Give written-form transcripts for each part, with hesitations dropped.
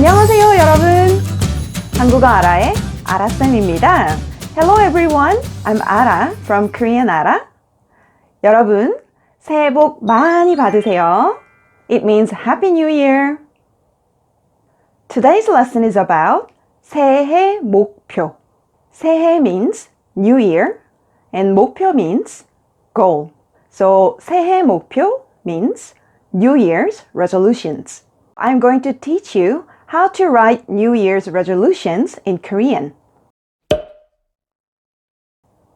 안녕하세요, 여러분. 한국어아라의 아라쌤입니다. Hello, everyone. I'm Arah from Korean Arah. 여러분, 새해 복 많이 받으세요. It means Happy New Year. Today's lesson is about 새해목표. 새해 means New Year and 목표 means goal. So 새해목표 means New Year's resolutions. I'm going to teach you how to write New Year's resolutions in Korean.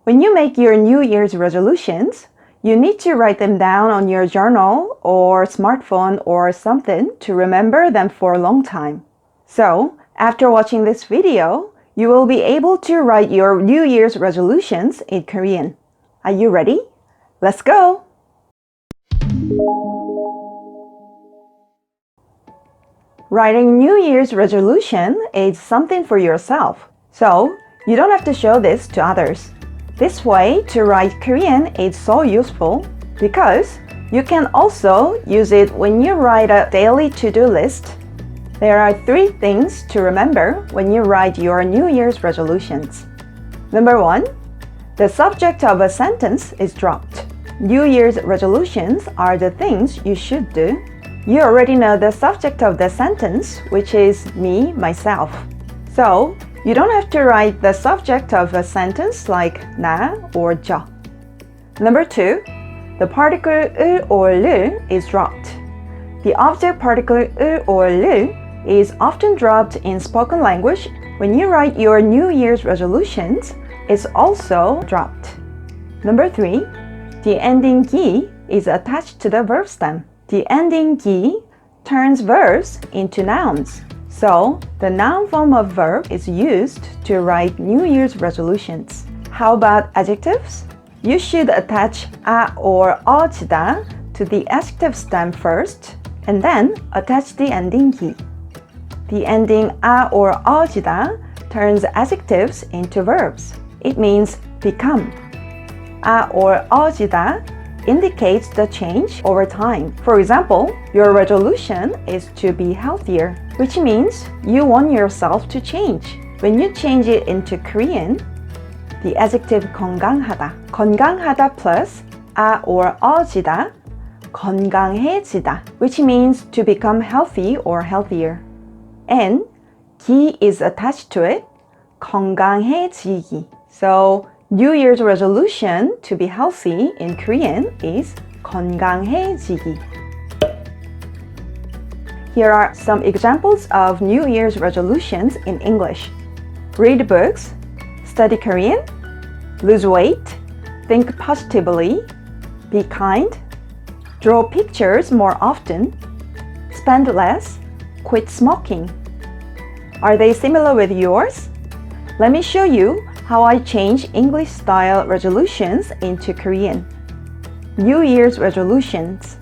When you make your New Year's resolutions, you need to write them down on your journal or smartphone or something to remember them for a long time. So, after watching this video, you will be able to write your New Year's resolutions in Korean. Are you ready? Let's go! Writing New Year's resolution is something for yourself, so you don't have to show this to others. This way to write Korean is so useful because you can also use it when you write a daily to-do list. There are 3 things to remember when you write your New Year's resolutions. Number 1, the subject of a sentence is dropped. New Year's resolutions are the things you should do. You already know the subject of the sentence, which is me, myself. So, you don't have to write the subject of a sentence like 나 or 저. Number 2, the particle 을 or 를 is dropped. The object particle 을 or 를 is often dropped in spoken language. When you write your New Year's resolutions, it's also dropped. Number 3, the ending 기 is attached to the verb stem. The ending 기 turns verbs into nouns. So, the noun form of verb is used to write New Year's resolutions. How about adjectives? You should attach 아 or 어지다 to the adjective stem first, and then attach the ending 기. The ending 아 or 어지다 turns adjectives into verbs. It means become. 아 or 어지다 indicates the change over time. For example, your resolution is to be healthier, which means you want yourself to change. When you change it into Korean, the adjective 건강하다, 건강하다 plus 아 or 어지다, 건강해지다, which means to become healthy or healthier. And 기 is attached to it, 건강해지기. So, New Year's resolution to be healthy in Korean is 건강해지기. Here are some examples of New Year's resolutions in English. Read books, study Korean, lose weight, think positively, be kind, draw pictures more often, spend less, quit smoking. Are they similar with yours? Let me show you how I change English-style resolutions into Korean. New Year's resolutions,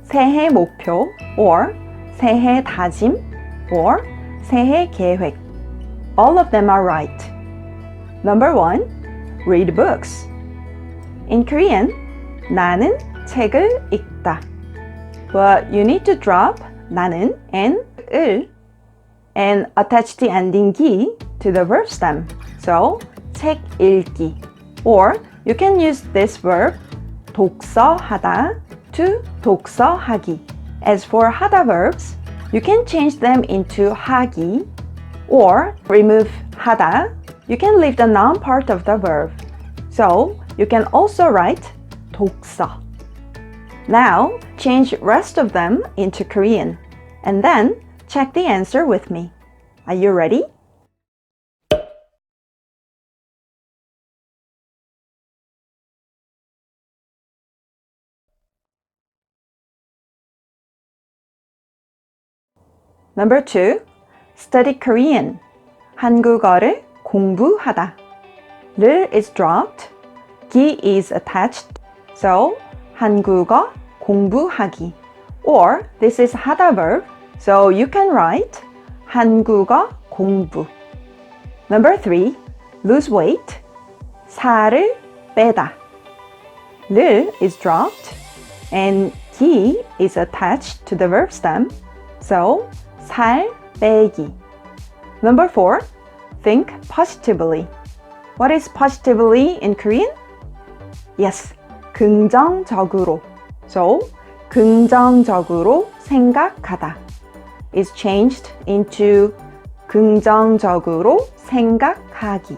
새해 목표 or 새해 다짐 or 새해 계획. All of them are right. Number 1, read books. In Korean, 나는 책을 읽다. But you need to drop 나는 and 을 and attach the ending 기 to the verb stem. So, 책 읽기. Or you can use this verb 독서하다 to 독서하기. As for 하다 verbs, you can change them into 하기 or remove 하다. You can leave the noun part of the verb. So, you can also write 독서. Now, change rest of them into Korean and then check the answer with me. Are you ready? Number 2, study Korean. 한국어를 공부하다. 를 is dropped, 기 is attached. So, 한국어 공부하기. Or, this is 하다 verb, so you can write 한국어 공부. Number 3, lose weight. 살을 빼다. 를 is dropped, and 기 is attached to the verb stem. So, 살 빼기. Number 4. Think positively. What is positively in Korean? Yes, 긍정적으로. So, 긍정적으로 생각하다 is changed into 긍정적으로 생각하기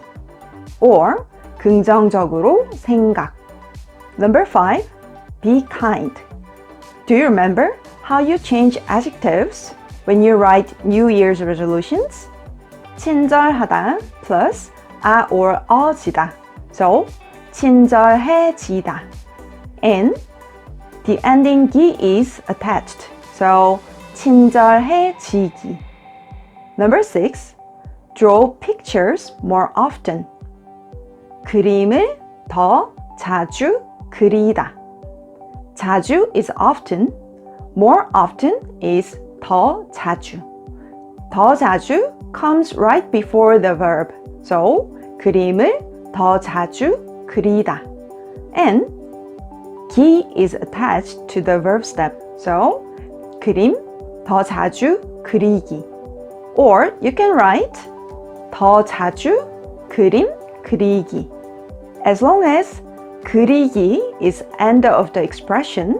or 긍정적으로 생각. Number 5. Be kind. Do you remember how you change adjectives when you write New Year's resolutions? 친절하다 plus a or 어지다. So, 친절해지다. And the ending 기 is attached. So, 친절해지기. Number 6. Draw pictures more often. 그림을 더 자주 그리다. 자주 is often. More often is 더 자주. 더 자주 comes right before the verb. So, 그림을 더 자주 그리다. And 기 is attached to the verb step. So, 그림 더 자주 그리기. Or you can write 더 자주 그림 그리기. As long as 그리기 is end of the expression,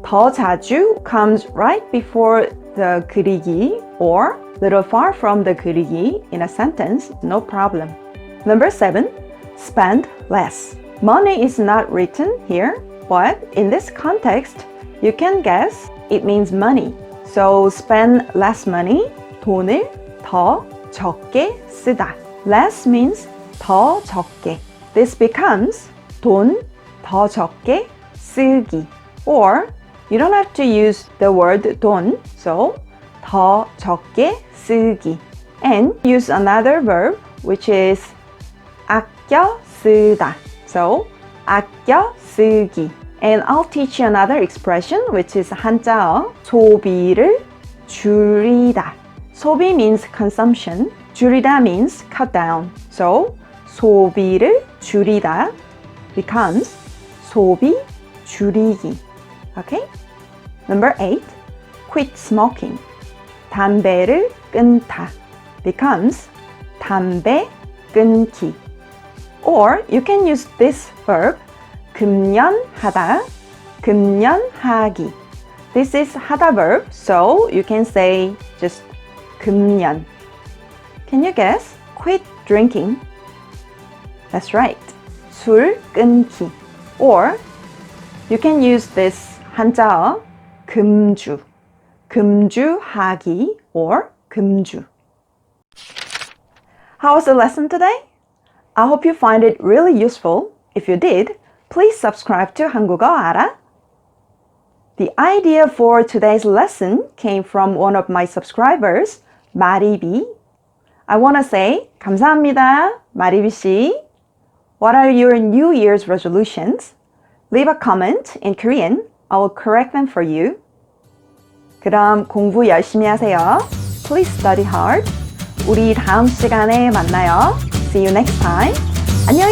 더 자주 comes right before the 그리기 or little far from the 그리기 in a sentence, no problem. Number 7. Spend less. Money is not written here, but in this context, you can guess it means money. So spend less money, 돈을 더 적게 쓰다. Less means 더 적게. This becomes 돈 더 적게 쓰기. Or you don't have to use the word 돈, so 더 적게 쓰기. And use another verb which is 아껴 쓰다. So 아껴 쓰기. And I'll teach you another expression which is 한자어 소비를 줄이다. 소비 means consumption. 줄이다 means cut down. So 소비를 줄이다 becomes 소비 줄이기. Okay? Number 8. Quit smoking. 담배를 끊다 becomes 담배 끊기. Or you can use this verb 금연하다, 금연하기. This is 하다 verb, so you can say just 금연. Can you guess? Quit drinking. That's right. 술 끊기. Or you can use this 한자어 금주. 금주하기 or 금주. How was the lesson today? I hope you find it really useful. If you did, please subscribe to 한국어아라. The idea for today's lesson came from one of my subscribers, 마리비. I want to say 감사합니다, 마리비 씨. What are your New Year's resolutions? Leave a comment in Korean. I will correct them for you. 그럼 공부 열심히 하세요. Please study hard. 우리 다음 시간에 만나요. See you next time. 안녕히